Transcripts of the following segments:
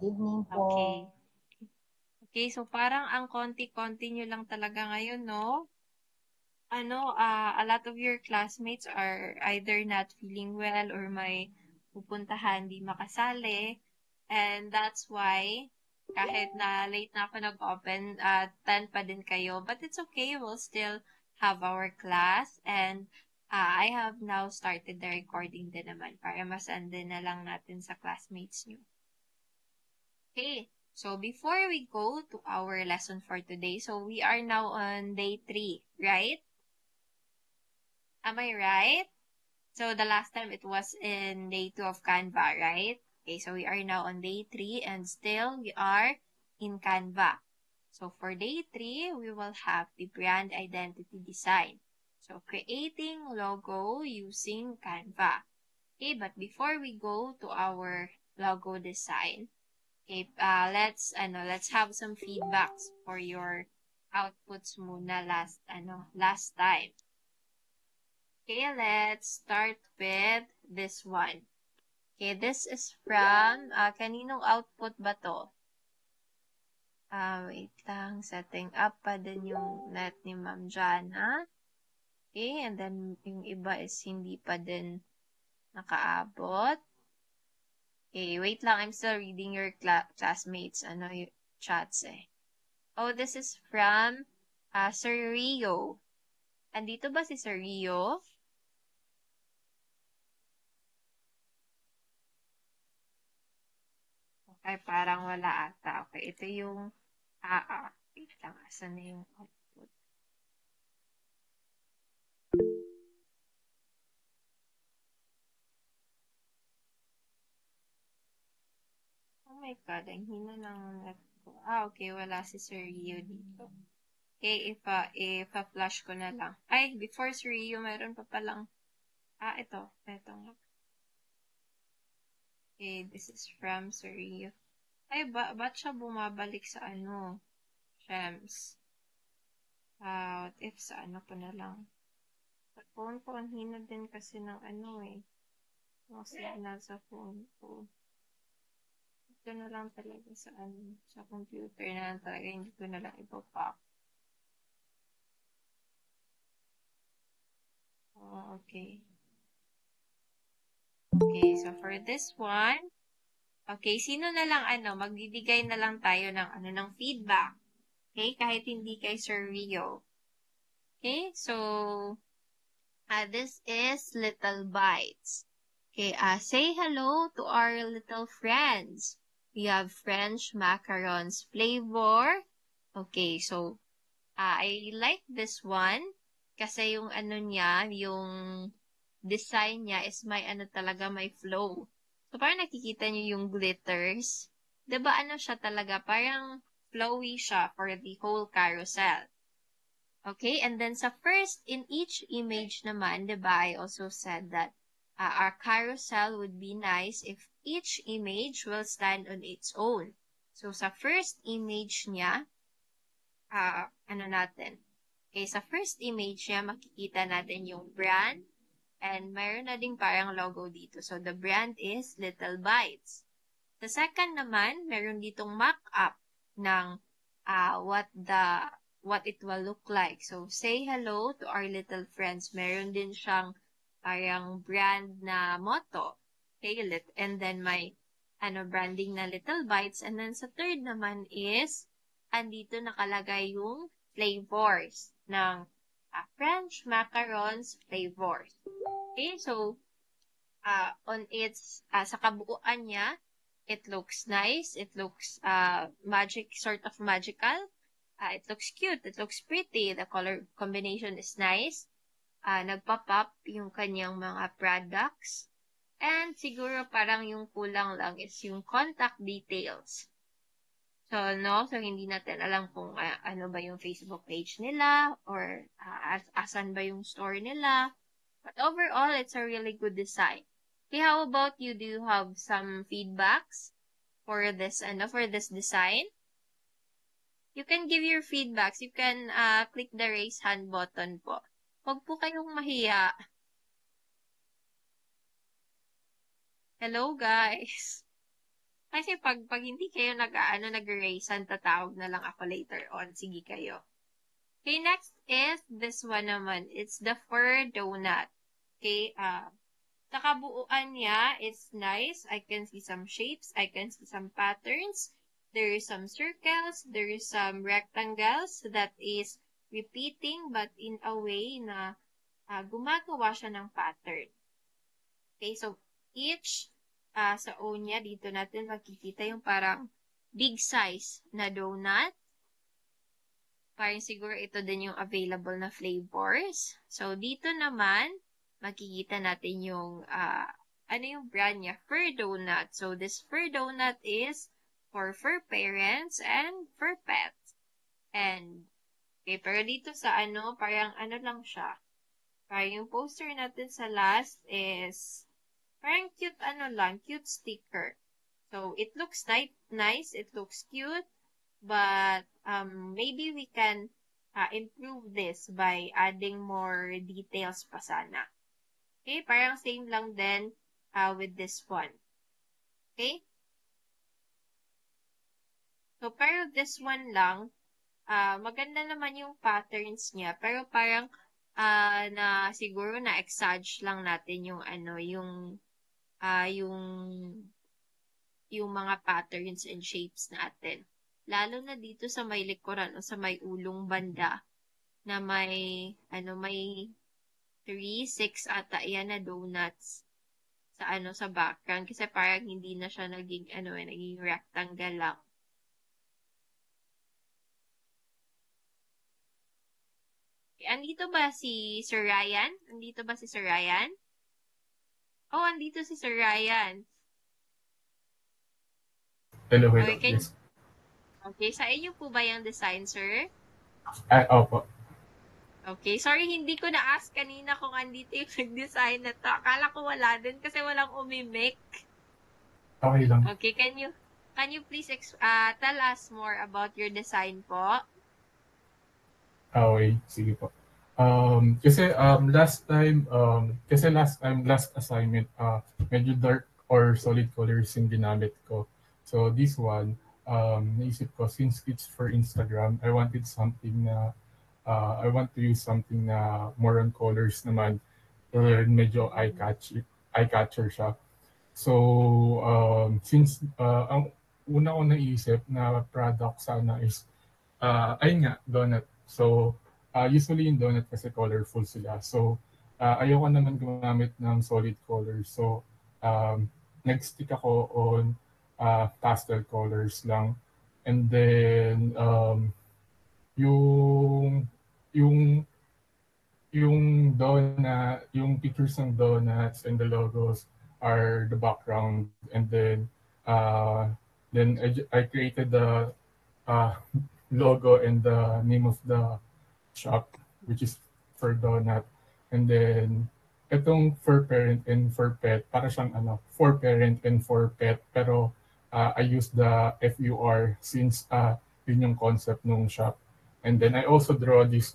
evening po. Okay. Okay, so parang ang konti-konti nyo lang talaga ngayon, no? A lot of your classmates are either not feeling well or may pupuntahan, di makasali. And that's why, kahit na late na ako nag-open, 10 pa din kayo. But it's okay, we'll still have our class. And I have now started the recording din naman para masend din na lang natin sa classmates nyo. Okay, so before we go to our lesson for today, so we are now on day 3, right? Am I right? So the last time it was in day 2 of Canva, right? Okay, so we are now on day 3 and still we are in Canva. So for day 3, we will have the brand identity design. So creating logo using Canva. Okay, but before we go to our logo design, okay, let's have some feedbacks for your outputs muna last time. Okay, let's start with this one. Okay, this is from, kaninong output ba to? Wait lang, setting up pa din yung net ni Ma'am Jana. Okay, and then yung iba is hindi pa din nakaabot. Okay, wait lang, I'm still reading your classmates, yung chats eh. Oh, this is from, Sir Rio. Andito ba si Sir Rio? Okay, parang wala ata. Okay, ito yung, wait lang, asan na yung output? Oh my God, ang hina ng net ko. Okay, wala si Sir Rio dito. Okay, ipa-flash ko na lang. Ay, before Sir Rio, meron pa palang, ito nga. Okay, this is from Sir Rio. Ay, ba't siya bumabalik sa Shems? What if sa ko na lang? Sa phone ko, ang hina din kasi ng yung signal sa phone ko. Ito na lang talaga sa computer na lang talaga, hindi ko na lang ipapak. Oh, okay. Okay, so for this one, okay, sino na lang magbibigay na lang tayo ng feedback. Okay, kahit hindi kay Sir Rio. Okay, so, this is Little Bites. Okay, say hello to our little friends. We have French macarons flavor. Okay, so, I like this one kasi yung niya, yung design niya is may talaga, may flow. So, parang nakikita niyo yung glitters. Diba siya talaga, parang flowy siya for the whole carousel. Okay, and then sa first, in each image naman, diba, I also said that our carousel would be nice if each image will stand on its own. So, sa first image niya, Okay, sa first image niya, makikita natin yung brand. And mayroon na ding parang logo dito. So, the brand is Little Bites. Sa second naman, meron ditong mock-up ng what it will look like. So, say hello to our little friends. Meron din siyang parang brand na motto. Okay, and then may branding na Little Bites. And then sa third naman is andito nakalagay yung flavors ng French macarons flavors. Okay, so on its sa kabuuan niya, it looks nice. It looks sort of magical. It looks cute. It looks pretty. The color combination is nice. Nagpa-pop yung kanyang mga products. And siguro parang yung kulang lang is yung contact details. So hindi natin alam kung ano ba yung Facebook page nila or asan ba yung store nila. But overall, it's a really good design. Okay, how about you? Do you have some feedbacks for this design? You can give your feedbacks. You can click the raise hand button po. Huwag po kayong mahiya. Hello, guys. Kasi pag hindi kayo nag-raisan, tatawag na lang ako later on. Sige kayo. Okay, next is this one naman. It's the fur donut. Okay, sa kabuuan niya, it's nice. I can see some shapes. I can see some patterns. There is some circles. There is some rectangles that is repeating but in a way na gumagawa siya ng pattern. Okay, so each sa O niya, dito natin makikita yung parang big size na donut. Parang siguro ito din yung available na flavors. So, dito naman, makikita natin yung, ano yung brand niya? Fur Donut. So, this Fur Donut is for fur parents and fur pets. And, okay, pero dito sa ano, parang ano lang siya. Parang yung poster natin sa last is, parang cute ano lang, cute sticker. So, it looks nice, it looks cute. But maybe we can improve this by adding more details pa sana. Okay, parang same lang din with this one. Okay? So, pero this one lang, maganda naman yung patterns niya, pero parang na siguro na-exage lang natin yung ano, yung mga patterns and shapes natin. Lalo na dito sa may likuran o sa may ulong banda na may 3, 6 ata yan na donuts sa background kasi parang hindi na siya naging rectangle lang. Okay, andito ba si Sir Ryan? Andito ba si Sir Ryan? Oh, andito si Sir Ryan. Hello, Okay, yes. okay, sa inyo po ba yung design, sir? Opo. Okay, sorry hindi ko na-ask kanina kung andito yung nag-design na to. Akala ko wala din kasi walang umimik. Okay lang. Okay, can you please tell us more about your design po? Okay, sige po. Kasi last time, last assignment, medyo dark or solid colors yung ginamit ko. So this one, naisip ko, since it's for Instagram, I want to use something na more on colors naman, or medyo Mm-mm. eye catcher siya. So, since ang una ko naisip na product sana is, ayun nga, donut. So, usually yung donut kasi colorful sila. So, ayoko naman gumamit ng solid colors. So, nag-stick ako on pastel colors lang. And then, yung yung yung pictures ng donuts and the logos are the background. And then I created the uh, logo and the name of the shop, which is for donut. And then itong for parent and for pet, para siyang for parent and for pet, pero I use the FUR since yun yung concept ng shop. And then I also draw this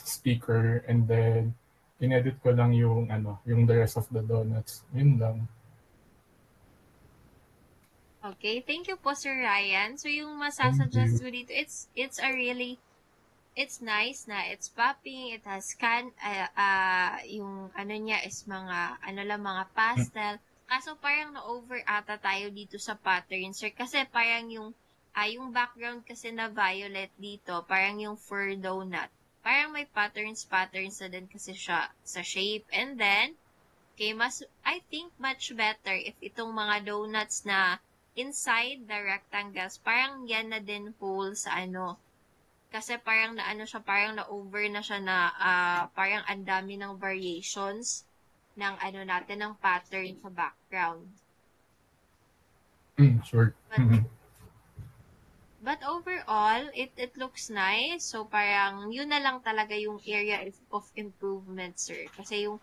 speaker, and then inedit ko lang yung the rest of the donuts. Yun lang. Okay, thank you po Sir Ryan. So yung Thank masasuggest you. ko dito, it's nice na it's popping, it has yung ano niya is mga pastel. Kaso parang na-over ata tayo dito sa pattern, sir. Kasi parang yung background kasi na violet dito, parang yung fur donut. Parang may patterns na din kasi siya sa shape. And then, okay, I think much better if itong mga donuts na inside the rectangles, parang yan na din whole sa kasi parang parang na-over na siya na parang ang dami ng variations ng natin, ng pattern sa background. Sure. But but overall, it looks nice. So parang yun na lang talaga yung area of improvement, sir. Kasi yung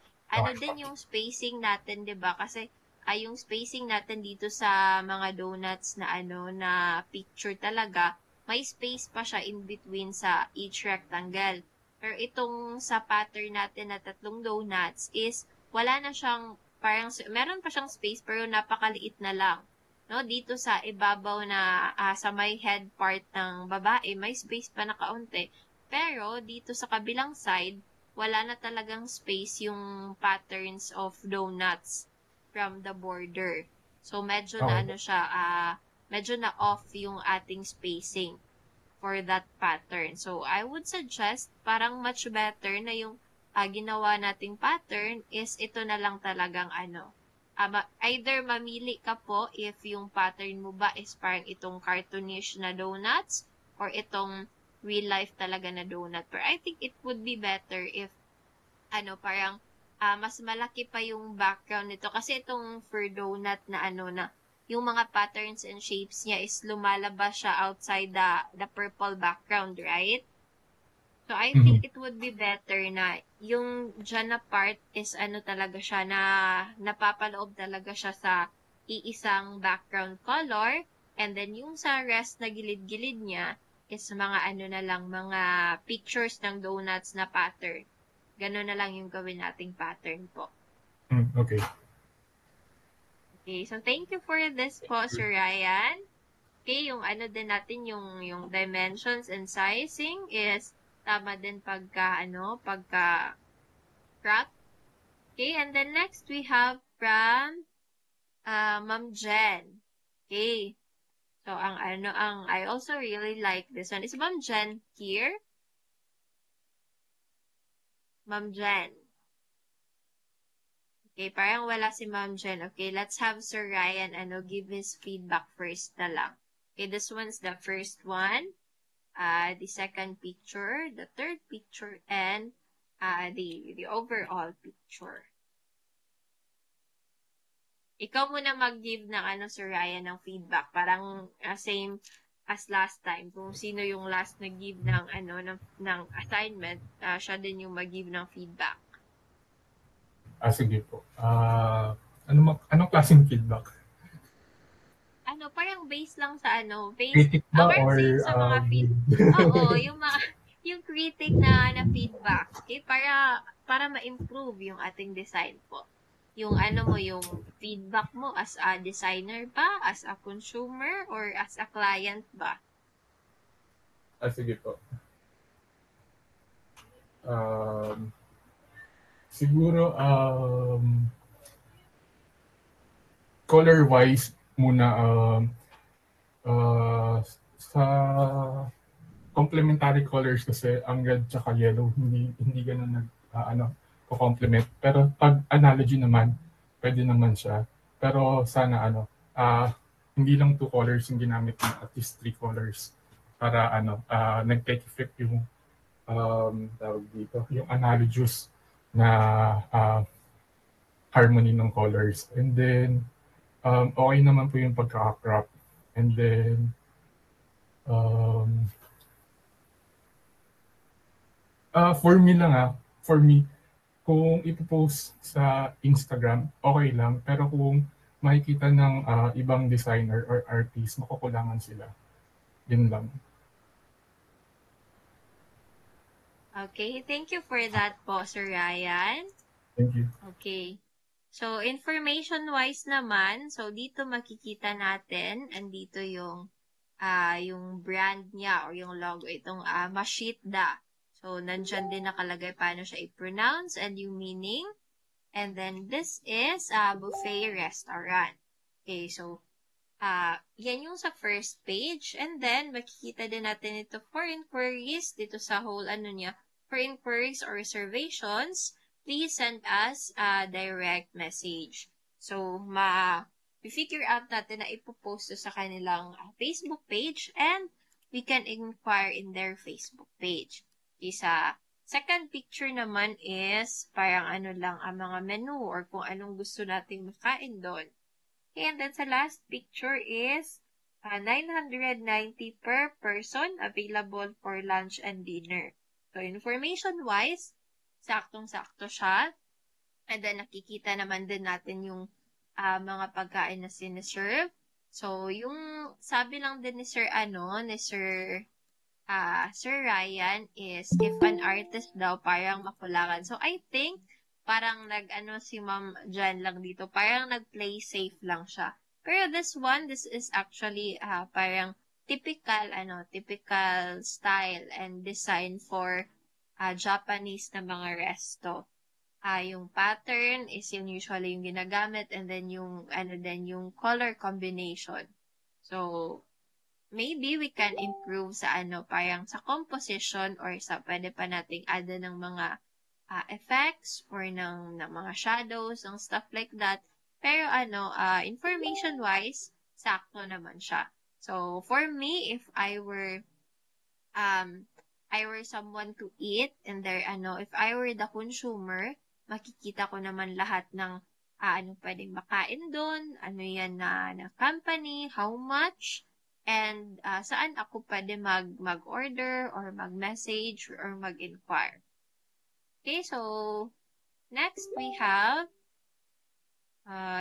din Okay. yung spacing natin, 'di ba? Kasi yung spacing natin dito sa mga donuts na na picture talaga, may space pa siya in between sa each rectangle. Pero itong sa pattern natin na 3 donuts is wala na siyang, parang meron pa siyang space pero napakaliit na lang. no? Dito sa ibabaw na sa may head part ng babae, may space pa na kaunti. Pero dito sa kabilang side, wala na talagang space yung patterns of donuts from the border. So medyo na Okay. ano siya, medyo na off yung ating spacing for that pattern. So I would suggest parang much better na yung ginawa nating pattern is ito na lang talagang either mamili ka po if yung pattern mo ba is parang itong cartoonish na donuts or itong real life talaga na donut. But I think it would be better if parang mas malaki pa yung background nito kasi itong fur donut na yung mga patterns and shapes niya is lumalabas siya outside the purple background, right? So, I think Mhm. it would be better na yung dyan na part is talaga siya na napapaloob talaga siya sa iisang background color. And then, yung sa rest na gilid-gilid niya is mga na lang, mga pictures ng donuts na pattern. Ganun na lang yung gawin nating pattern po. Okay. Okay, so thank you for this po, Sir Ryan. Okay, yung din natin, yung dimensions and sizing is tama din pagka crop. Okay, and then next we have from Ma'am Jen. Okay, so I also really like this one. Is Ma'am Jen here? Ma'am Jen. Okay, parang wala si Ma'am Jen. Okay, let's have Sir Ryan give his feedback first na lang. Okay, this one's the first one. The second picture, the third picture, and the overall picture. Ikaw muna mag-give ng Sir Ryan ng feedback. Parang same as last time. Kung sino yung last nag-give ng assignment, siya din yung mag-give ng feedback. Sige po. Anong klaseng feedback? Parang based lang sa Critic ba parang or sa mga oo, good? yung critic na feedback. Okay, para ma-improve yung ating design po. Yung yung feedback mo as a designer ba, as a consumer, or as a client ba? Sige po. Um, Siguro, color-wise muna, sa complementary colors kasi ang red tsaka yellow hindi gano'n ko-complement. Pero pag analogy naman, pwede naman siya. Pero sana hindi lang two colors yung ginamit mo, at least three colors para nag-take effect yung tawag dito, yung analogous na harmony ng colors. And then okay naman po yung pagkaka-crop. And then um, for me lang for me, kung ipopost sa Instagram, okay lang. Pero kung makikita ng ibang designer or artist, makukulangan sila. Yun lang. Okay, thank you for that po, Sir Ryan. Thank you. Okay. So, information-wise naman, so dito makikita natin, andito yung brand niya or yung logo, itong Mashitda. So, nandyan din nakalagay paano siya i-pronounce and yung meaning. And then, this is a buffet restaurant. Okay, so, yan yung sa first page. And then, makikita din natin ito for inquiries, dito sa whole niya, for inquiries or reservations, please send us a direct message. So, figure out natin na ipopost sa kanilang Facebook page and we can inquire in their Facebook page. Isa, second picture naman is parang lang ang mga menu or kung anong gusto nating makain doon. And then sa last picture is 990 per person available for lunch and dinner. So, information-wise, saktong-sakto siya. And then, nakikita naman din natin yung mga pagkain na siniserve. So, yung sabi lang din ni Sir Sir Ryan is if an artist daw parang makulangan. So, I think parang si Ma'am Jan lang dito, parang nag-play safe lang siya. Pero this is actually parang typical style and design for Japanese na mga resto. Yung pattern is yung usually yung ginagamit, and then yung color combination. So, maybe we can improve sa parang sa composition, or sa pwede pa nating add ng mga effects or ng mga shadows, ng stuff like that. Pero information-wise, sakto naman siya. So, for me, if I were someone to eat, and if I were the consumer, makikita ko naman lahat ng pwedeng makain doon, ano yan na company, how much, and saan ako pwede mag-order or mag-message or mag-inquire. Okay, so next we have,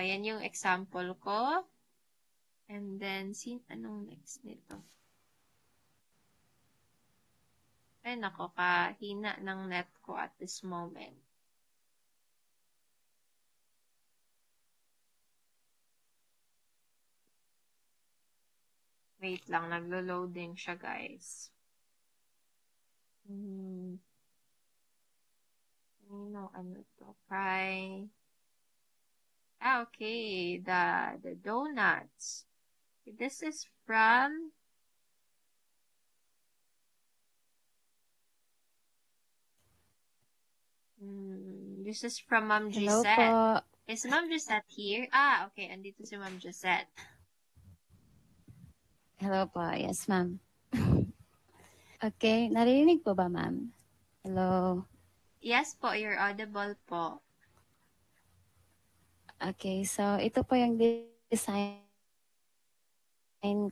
yan yung example ko. And then, anong next nito? Ay, nako, kahina ng net ko at this moment. Wait lang, naglo-loading siya, guys. Ano to? Okay, the donuts. This is from Ma'am Hello Gisette. po. Is Ma'am Gisette here? Okay. Andito si Ma'am Gisette. Hello po. Yes, ma'am. Okay. Narinig po ba, ma'am? Hello. Yes po, you're audible po. Okay. So, ito po yung design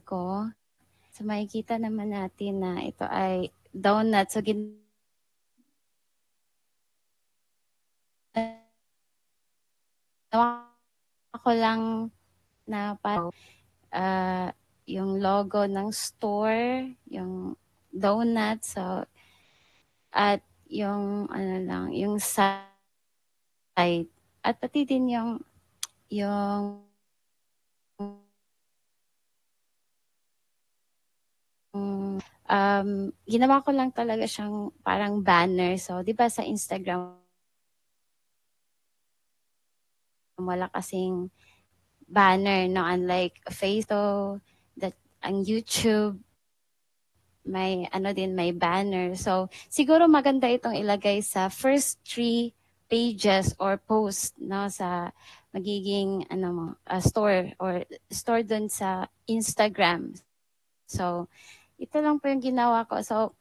ko. So, makikita naman natin na ito ay donut. So, ginawa ko lang na parang yung logo ng store, yung donut. So, at yung yung site. At pati din yung ginawa ko lang talaga siyang parang banner. So, di ba sa Instagram, wala kasing banner, no? Unlike Facebook, ang YouTube, may may banner. So, siguro maganda itong ilagay sa first 3 pages or post, no, sa magiging store dun sa Instagram. So, ito lang po yung ginawa ko. So,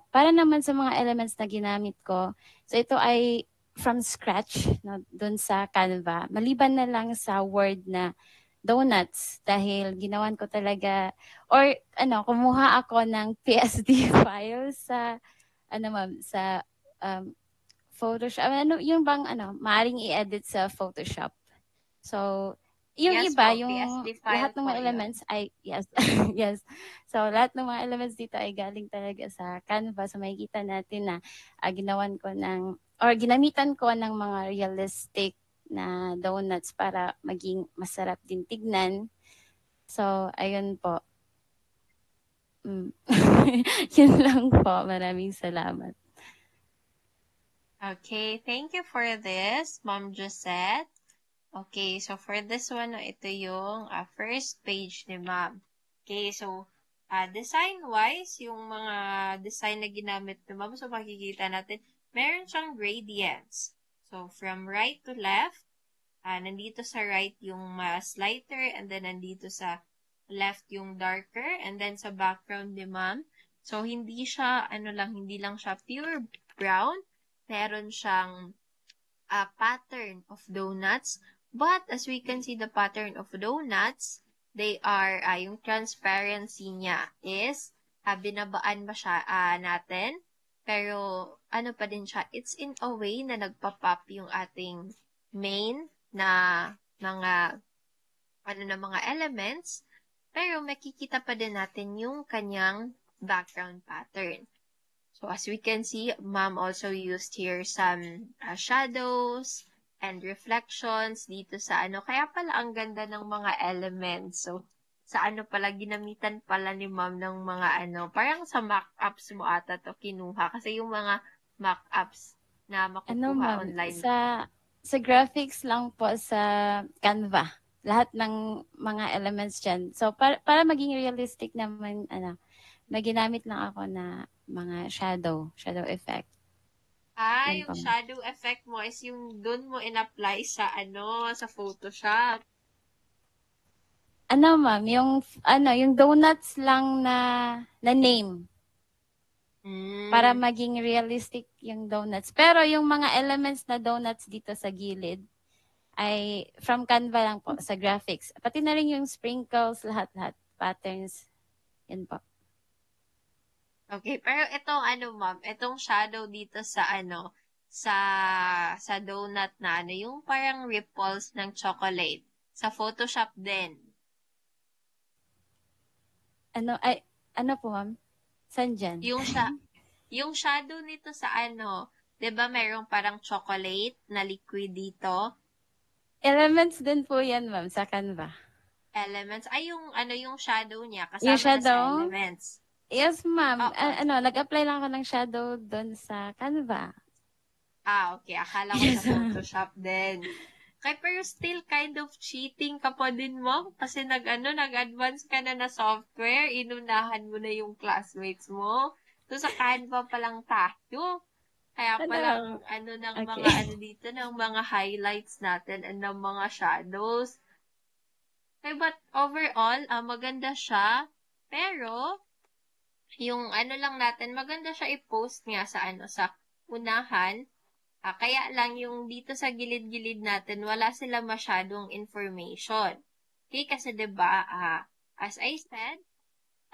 para naman sa mga elements na ginamit ko, so ito ay from scratch, no, dun sa Canva. Maliban na lang sa Word na donuts, dahil ginawan ko talaga, or kumuha ako ng PSD file sa, sa Photoshop. Yung bang, maaring i-edit sa Photoshop. So, yung yes iba, po, yung PSD file lahat ng mga po elements ay, yes, yes. So, lahat ng mga elements dito ay galing talaga sa Canva. So, makikita natin na ginawan ko ginamitan ko ng mga realistic na donuts para maging masarap din tignan. So, ayun po. Yun lang po. Maraming salamat. Okay, thank you for this, Ma'am Gisette. Okay, so for this one, ito yung first page ni Ma'am. Okay, so design-wise, yung mga design na ginamit ni Ma'am, so makikita natin, meron siyang gradients. So from right to left, nandito sa right yung mas lighter, and then nandito sa left yung darker, and then sa background ni Ma'am, so hindi lang siya pure brown, meron siyang pattern of donuts. But as we can see the pattern of donuts, they are, yung transparency niya is, binabaan ba siya natin? Pero, pa din siya, it's in a way na nagpa-pop yung ating main na mga, mga elements. Pero, makikita pa din natin yung kanyang background pattern. So, as we can see, Ma'am also used here some shadows, and reflections dito sa ano. Kaya pala ang ganda ng mga elements. So, sa ano pala, ginamitan pala ni ma'am ng mga ano, parang sa mock-ups mo ata to kinuha. Kasi yung mga mock-ups na makukuha Ma'am, online. sa graphics lang po sa Canva. Lahat ng mga elements dyan. So, para maging realistic naman, may ginamit lang ako na mga shadow effect. Yan Yung po, ma'am. shadow effect mo is yung dun mo in-apply sa ano, sa Photoshop. Ma'am, yung donuts lang na name. Para maging realistic yung donuts. Pero yung mga elements na donuts dito sa gilid ay from Canva lang po sa graphics. Pati na rin yung sprinkles, lahat-lahat, patterns. Yan po. Okay, pero itong ano ma'am, itong shadow dito sa ano, sa donut na ano, yung parang ripples ng chocolate. Sa Photoshop din. Ano po, ma'am? Saan dyan? Yung shadow nito sa ano, 'di ba mayroong parang chocolate na liquid dito? Elements din po yan, ma'am, sa Canva. Elements. Ay, yung ano yung shadow niya, kasama Yung shadow? na sa elements. Yes, ma'am. Oo. Nag-apply lang ako ng shadow doon sa Canva. Okay. Akala ko sa Photoshop din. Kaya pero still kind of cheating ka pa din mo kasi nag-advance ka na na software, inunahan mo na yung classmates mo. So sa Canva pa lang tayo. Kaya palang ng Okay. mga dito, ng mga highlights natin and ng mga shadows. Okay, but overall, maganda siya. Pero, yung lang natin, maganda siya i-post nga sa sa unahan. Kaya lang yung dito sa gilid-gilid natin, wala sila masyadong information. Okay, kasi 'di ba, as I said,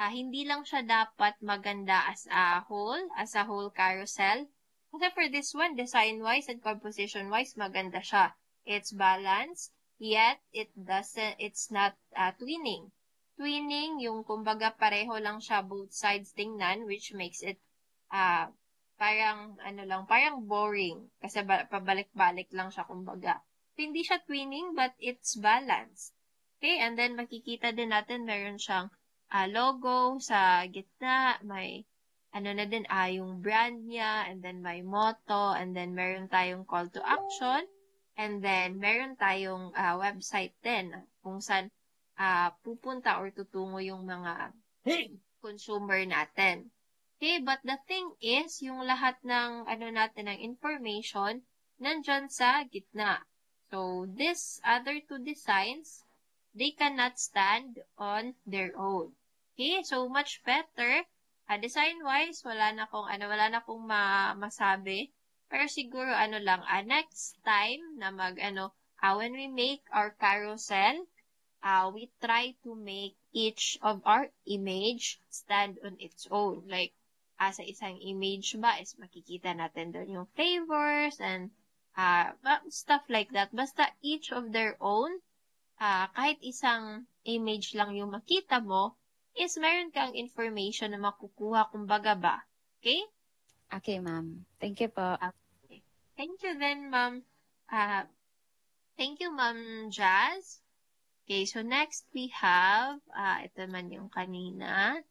hindi lang siya dapat maganda as a whole carousel. Kasi for this one, design-wise and composition-wise, maganda siya. It's balanced, yet it's not twinning. Twinning, yung kumbaga pareho lang siya both sides tingnan, which makes it parang boring. Kasi pabalik-balik lang siya, kumbaga. So, hindi siya twinning, but it's balanced. Okay, and then makikita din natin, meron siyang logo sa gitna, may na din, yung brand niya, and then may motto, and then meron tayong call to action, and then meron tayong website din, kung saan pupunta or tutungo yung mga consumer natin. Okay, but the thing is, yung lahat ng natin ng information nandyan sa gitna. So, these other two designs, they cannot stand on their own. Okay, so much better. Design-wise, wala na akong masabi. Pero siguro next time na when we make our carousel, we try to make each of our image stand on its own. Like, sa isang image ba is makikita natin doon yung flavors and stuff like that. Basta each of their own, kahit isang image lang yung makita mo, is meron kang information na makukuha, kumbaga ba. Okay? Okay, ma'am. Thank you po. Okay. Thank you then, ma'am. Thank you, Ma'am Jazz. Okay, so next we have, ito man yung kanina,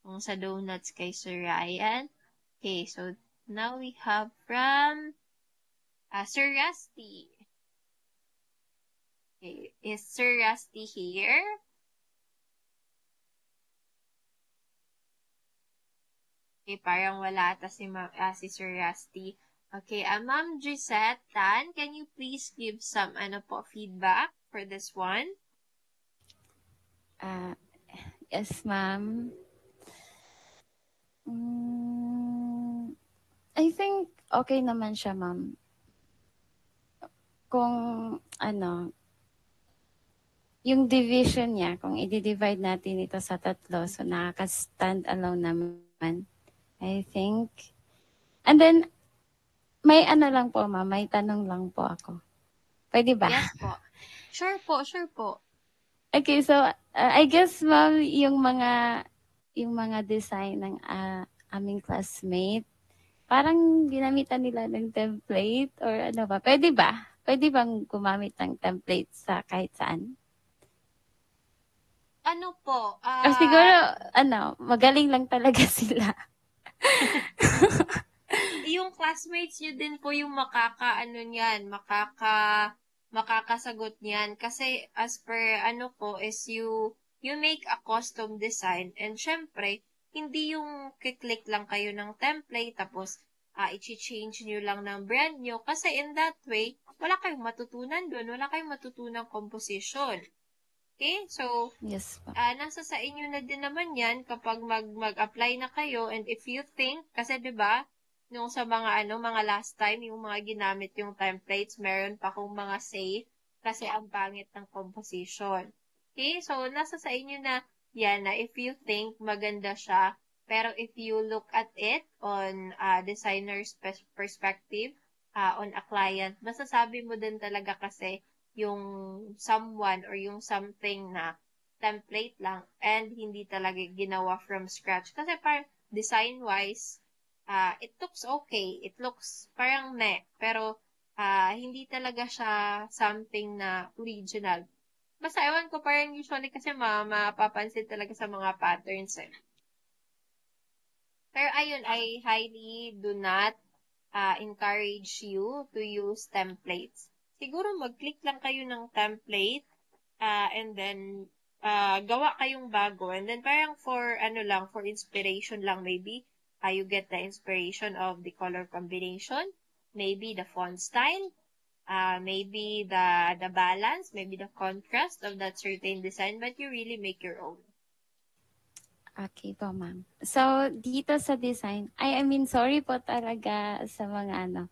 yung sa donuts kay Sir Ryan. Okay, so now we have from Sir Rusty. Okay, is Sir Rusty here? Okay, parang wala ata si Sir Rusty. Okay, Ma'am Gisette Tan, can you please give some feedback for this one? Yes, ma'am. I think okay naman siya, ma'am. Kung yung division niya, kung i-divide natin ito sa tatlo, so nakaka-stand alone naman, I think. And then, may lang po, ma'am, may tanong lang po ako. Pwede ba? Yes po. Sure po. Okay, so I guess, ma'am, yung mga design ng aming classmate, parang ginamitan nila ng template or ano ba? Pwede ba? pwede bang gumamit ng template sa kahit saan? Ano po, O siguro, magaling lang talaga sila. yung classmates nyo din po yung makakasagot niyan. Kasi as per is you make a custom design and syempre, hindi yung kiklik lang kayo ng template tapos i-change nyo lang ng brand nyo. Kasi in that way, wala kayong matutunan doon. Wala kayong matutunan composition. Okay? So, Yes po. nasa sa inyo na din naman yan kapag mag-apply na kayo and if you think, kasi 'di ba nung sa mga last time, yung mga ginamit yung templates, meron pa kung mga safe kasi ang pangit ng composition. Okay? So, nasa sa inyo na yan na if you think maganda siya, pero if you look at it on designer's perspective, on a client, masasabi mo din talaga kasi yung someone or yung something na template lang and hindi talaga ginawa from scratch. Kasi parang design-wise, it looks okay. It looks parang pero hindi talaga siya something na original. Basta ewan ko, parang usually kasi mapapansin talaga sa mga patterns eh. Pero ayun, I highly do not encourage you to use templates. Siguro mag-click lang kayo ng template and then gawa kayong bago. And then parang for inspiration lang maybe. You get the inspiration of the color combination, maybe the font style, maybe the balance, maybe the contrast of that certain design, but you really make your own. Okay po, ma'am. So, dito sa design, I mean, sorry po talaga sa mga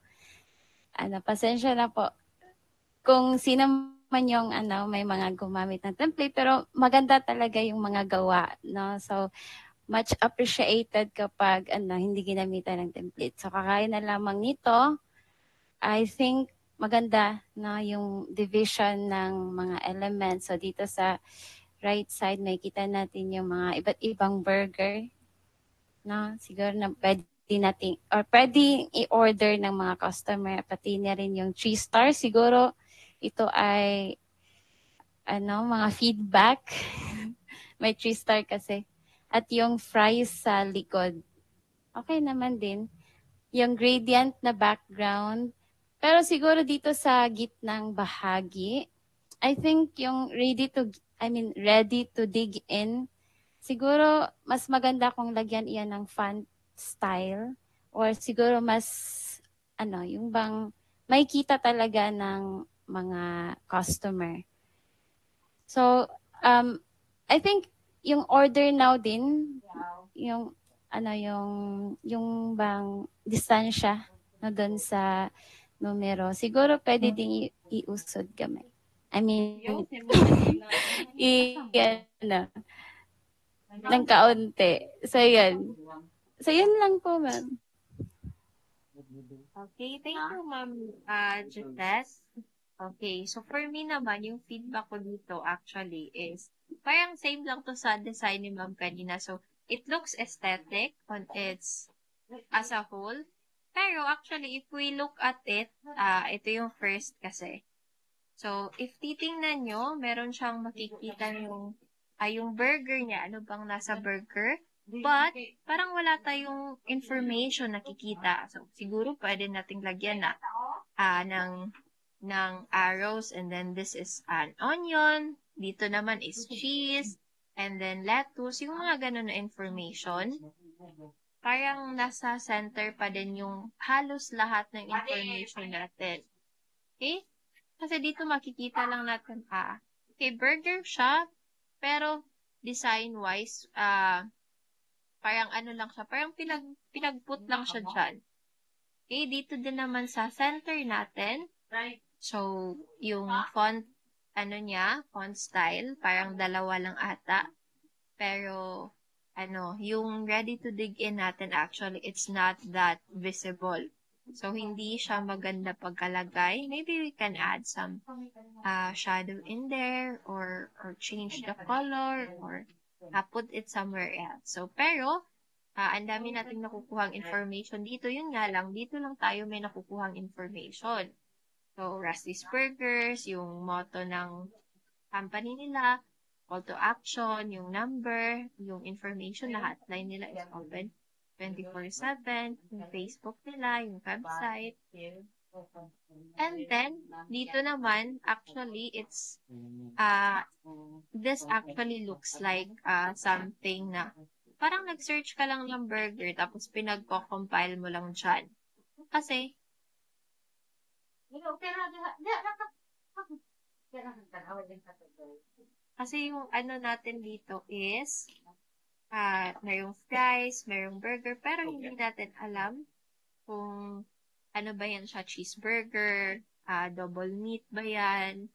pasensya na po. Kung sino man yung may mga gumamit ng template, pero maganda talaga yung mga gawa, no? So, much appreciated kapag hindi ginamitan ng template. So, kakaya na lamang nito, I think maganda na yung division ng mga elements. So, dito sa right side, may kita natin yung mga iba't ibang burger. No? Siguro na pwede natin, or pwede i-order ng mga customer, pati na rin yung 3 stars. Siguro, ito ay, mga feedback. May 3 star kasi. At yung fries sa likod. Okay naman din. Yung gradient na background. Pero siguro dito sa gitnang bahagi, I think yung ready to dig in, siguro mas maganda kung lagyan iyan ng font style or siguro mas yung bang may kita talaga ng mga customer. So, I think yung order now din, yung yung bang distansya no doon sa numero, siguro pwede ding iusod gamay. I mean, ng kaunti. So, yun. So, yun lang po, ma'am. Okay, thank you, Ma'am Jess. Okay, so for me naman, yung feedback ko dito actually is, parang same lang to sa design ni Ma'am kanina. So, it looks aesthetic on its as a whole. Pero actually, if we look at it, ito yung first kasi. So, if titingnan nyo, meron siyang makikita yung burger niya. Ano bang nasa burger? But, parang wala tayong information nakikita. So, siguro pwede nating lagyan na ng arrows and then this is an onion. Dito naman is cheese. And then lettuce. Yung mga ganun na information. Parang nasa center pa din yung halos lahat ng information natin. Okay? Kasi dito makikita lang natin, okay, burger siya, pero design-wise, parang lang siya, parang pinagput lang siya dyan. Okay, dito din naman sa center natin, so, yung font, font style, parang dalawa lang ata, pero, yung ready to dig in natin, actually, it's not that visible. So, hindi siya maganda pagkalagay. Maybe we can add some shadow in there or change the color or put it somewhere else. So, pero, ang dami nating nakukuhang information dito. Yun nga lang, dito lang tayo may nakukuhang information. So, Rusty's Burgers, yung motto ng company nila, call to action, yung number, yung information na hotline nila is open 24/7, yung Facebook nila, yung website. And then, dito naman, actually, it's, this actually looks like something na parang nag-search ka lang ng burger tapos pinagko-compile mo lang dyan. Kasi, yung ano natin dito is, mayroong fries, mayroong burger, pero hindi natin alam kung ano ba yan siya, cheeseburger, double meat ba yan.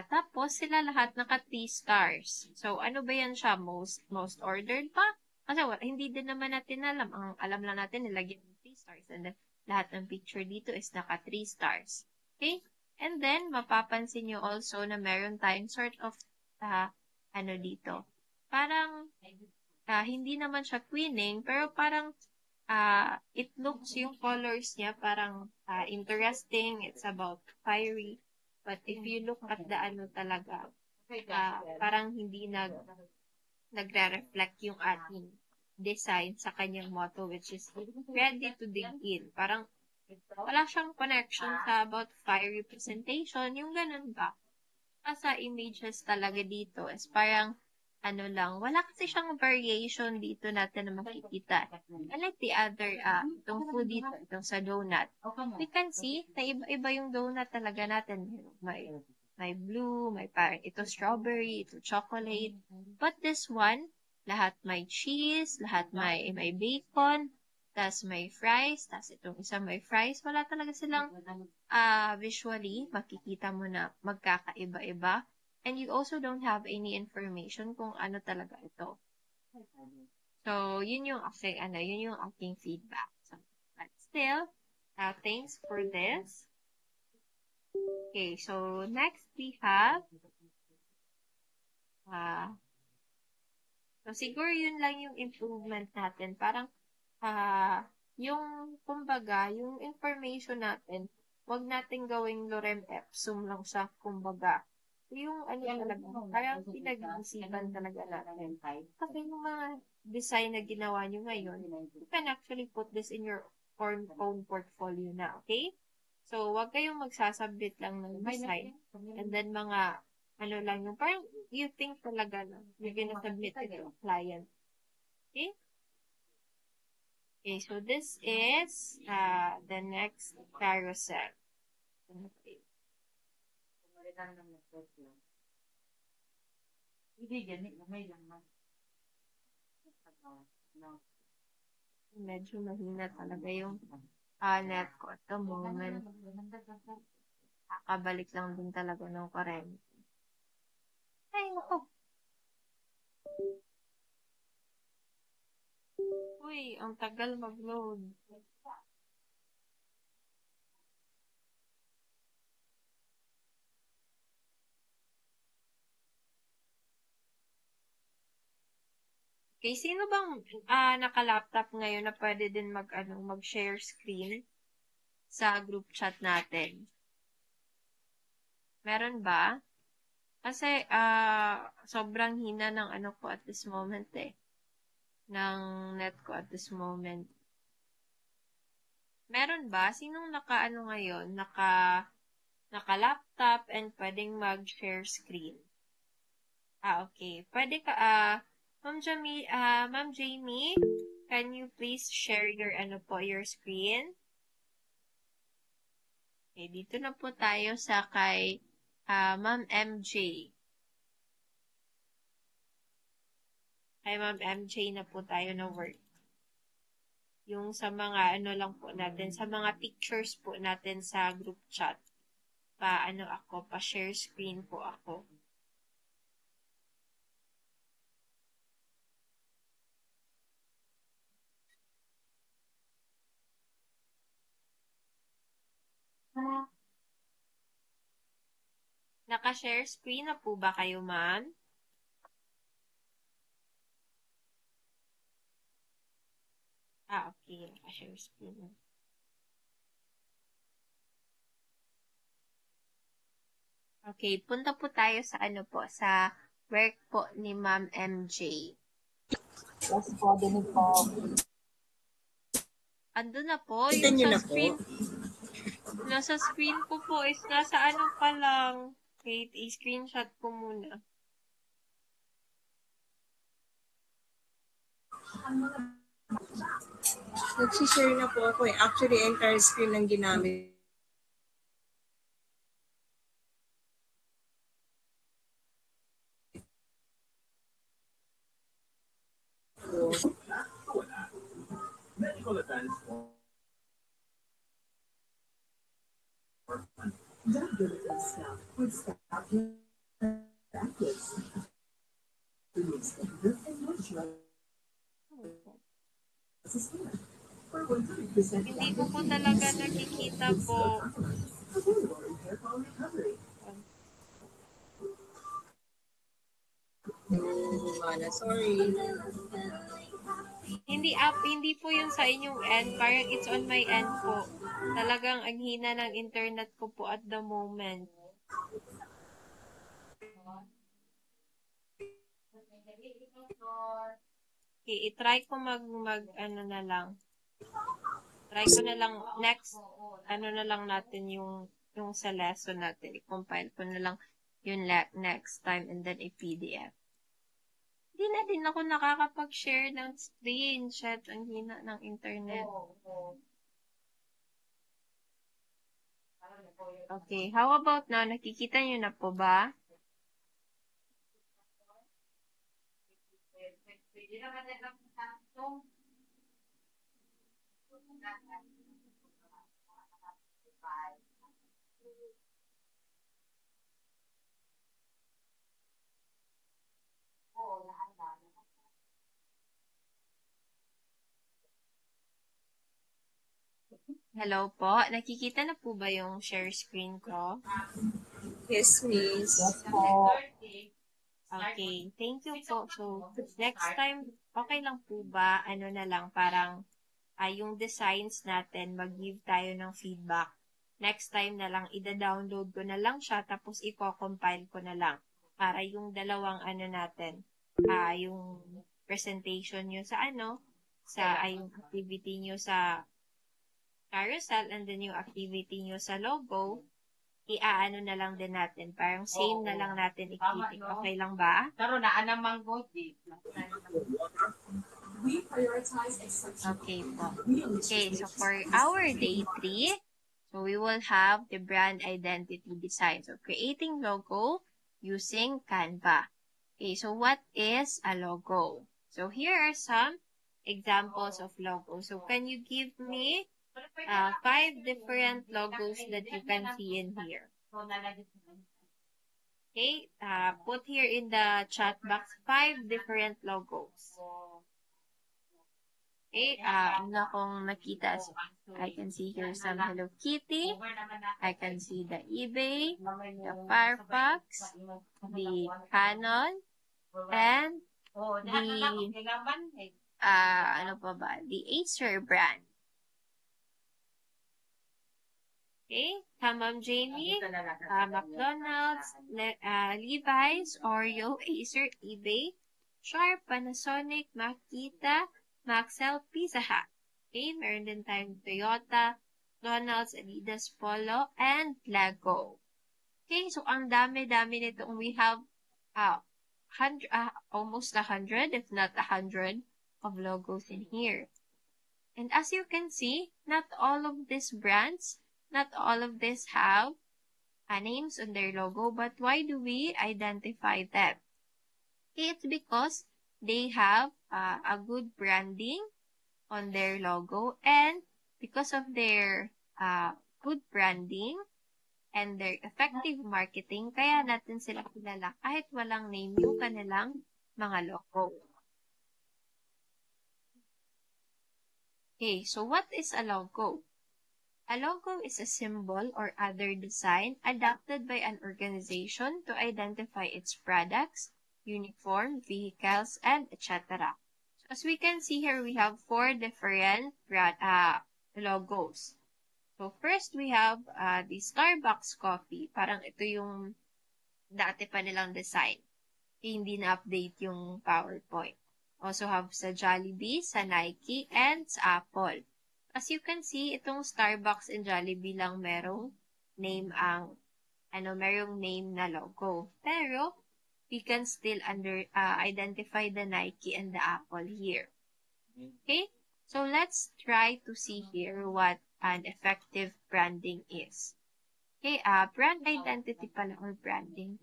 Tapos sila lahat naka 3 stars. So ano ba yan siya, most ordered pa? Kasi hindi din naman natin alam. Ang alam lang natin nilagyan ng 3 stars. And then lahat ng picture dito is naka 3 stars. Okay? And then mapapansin nyo also na meron tayong sort of ano dito. Parang hindi naman siya twinning, pero parang it looks, yung colors niya parang interesting. It's about fiery. But if you look at the ano talaga, parang hindi nagre-reflect yung ating design sa kanyang motto, which is ready to dig in. Parang wala siyang connection sa about fiery presentation, yung ganun ba? Sa images talaga dito is parang ano lang, wala kasi siyang variation dito natin na makikita. Unlike the other, itong food dito, itong sa donut, we can see na iba-iba yung donut talaga natin. May blue, may parang ito strawberry, ito chocolate. But this one, lahat may cheese, lahat may bacon, tas may fries, tas itong isa may fries. Wala talaga silang visually, makikita mo na magkakaiba-iba. And you also don't have any information kung ano talaga ito. So, yun yung aking feedback. So, but still, thanks for this. Okay, so next we have, so siguro yun lang yung improvement natin. Parang, yung, kumbaga, yung information natin, wag natin gawing lorem ipsum lang sa kumbaga. Yung ano talaga, parang pinag-iisipan talaga natin. Kasi yung mga design na ginawa nyo ngayon, you can actually put this in your own portfolio na, okay? So, wag kayong magsasubmit lang ng design. And then mga, ano lang yung, parang you think talaga na you're gonna submit to the client. Okay? Okay, so this is the next carousel. Okay. Medyo mahina talaga yung net ko at the moment. Kakabalik lang din talaga ng current. Ay, naku. Uy, ang tagal mag-load. Okay, sino bang naka-laptop ngayon na pwede din mag-share screen sa group chat natin? Meron ba? Kasi sobrang hina ng ano ko at this moment eh. Ng net ko at this moment. Meron ba? Sinong naka-ano ngayon? Naka-laptop and pwedeng mag-share screen? Okay. Pwede ka, Ma'am Jamie, can you please share your, your screen? Okay, dito na po tayo sa kay, Ma'am MJ. Kay Ma'am MJ na po tayo na work. Yung sa mga, lang po natin, sa mga pictures po natin sa group chat. Pa-share screen po ako. Naka-share screen na po ba kayo, ma'am? Okay. Naka-share screen. Okay, punta po tayo sa ano po, sa work po ni Ma'am MJ. Yes po, dinig po. Ando na po, Kita yung niyo sa na po. screen, nasa screen ko po is nasa ano pa lang. Wait, i-screenshot ko muna. Nag-share na po ako eh. Actually, entire screen ang ginamit. Hindi ko po talaga nakikita po. Sorry. Hindi po yun sa inyong end. Parang it's on my end po. Talagang ang hina ng internet ko po at the moment. Okay, i-try ko ano na lang. Try ko na lang next, ano na lang natin yung sa lesson natin. I-compile ko na lang yung next time and then i-PDF. Hindi na din ako nakakapag-share ng screenshot. Ang hina ng internet. Okay, how about now? Nakikita nyo na po ba? Hello po. Nakikita na po ba yung share screen ko? Yes, miss. Yes po. Okay, thank you po. So, next time, okay lang po ba, ano na lang, parang yung designs natin, mag-give tayo ng feedback. Next time na lang, ida-download ko na lang siya, tapos i-compile ko na lang. Para yung dalawang ano natin, yung presentation nyo sa yung activity nyo sa carousel, and then yung activity nyo sa logo, iaano na lang din natin. Parang same na lang natin i-click. Okay lang ba? Okay po. Okay, so for our day 3, so we will have the brand identity design. So creating logo using Canva. Okay, so what is a logo? So here are some examples of logos. So can you give me 5 different logos that you can see in here? Okay, put here in the chat box 5 different logos. Okay, una kong nakita, I can see here some Hello Kitty, I can see the eBay, the Firefox, the Canon, and the, the Acer brand. Okay, Ma'am Jamie, McDonald's, Levi's, Oreo, Acer, eBay, Sharp, Panasonic, Makita, Maxell, Pizza Hut. Okay, meron din tayong Toyota, McDonald's, Adidas, Polo, and Lego. Okay, so ang dami-dami nito. We have almost 100, if not 100, of logos in here. And as you can see, not all of these brands, not all of these have names on their logo, but why do we identify them? It's because they have a good branding on their logo, and because of their good branding and their effective marketing, kaya natin sila kilala kahit walang name yung kanilang mga logo. Okay, so what is a logo? A logo is a symbol or other design adopted by an organization to identify its products, uniform, vehicles, and etc. So as we can see here, we have 4 different logos. So first, we have the Starbucks coffee. Parang ito yung Dati pa nilang design. Hindi na-update yung PowerPoint. Also have sa Jollibee, sa Nike, and sa Apple. As you can see, itong Starbucks and Jollibee lang merong name merong name na logo. Pero, we can still identify the Nike and the Apple here. Okay? So, let's try to see here what an effective branding is. Okay, brand identity pala or branding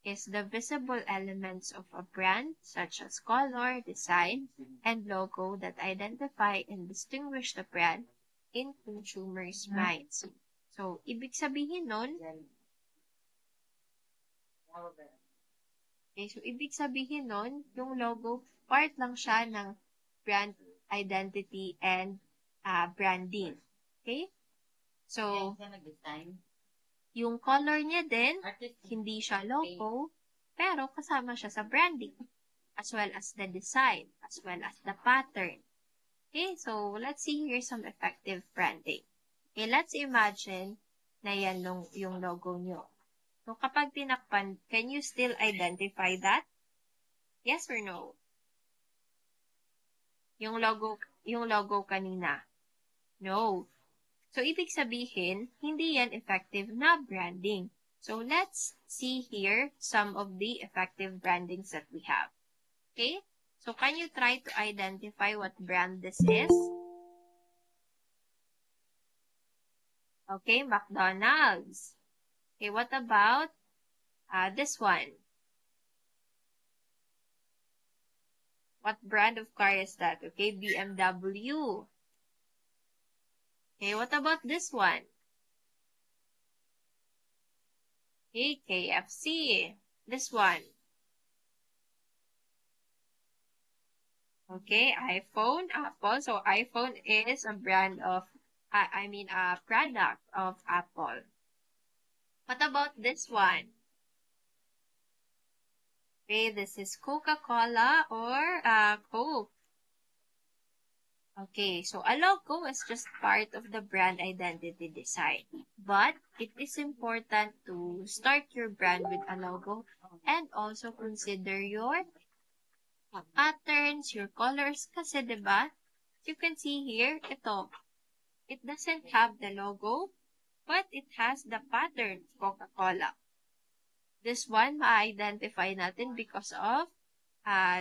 is the visible elements of a brand such as color, design, and logo that identify and distinguish the brand in consumers' minds. So, ibig sabihin nun, yung logo, part lang siya ng brand identity and branding. Okay? So, yung color niya din, hindi siya logo, pero kasama siya sa branding, as well as the design, as well as the pattern. Okay, so let's see here some effective branding. Okay, let's imagine na yan yung logo nyo. So kapag tinakpan, can you still identify that? Yes or no? Yung logo kanina. No. So, ibig sabihin, hindi yan effective na branding. So, let's see here some of the effective brandings that we have. Okay? So, can you try to identify what brand this is? Okay, McDonald's. Okay, what about this one? What brand of car is that? Okay, BMW. Okay, what about this one? Okay, KFC. This one. Okay, iPhone, Apple. So, iPhone is a brand of, a product of Apple. What about this one? Okay, this is Coca-Cola or Coke. Okay, so a logo is just part of the brand identity design. But it is important to start your brand with a logo and also consider your patterns, your colors. Kasi, diba, you can see here, it doesn't have the logo, but it has the pattern Coca-Cola. This one, ma-identify natin because of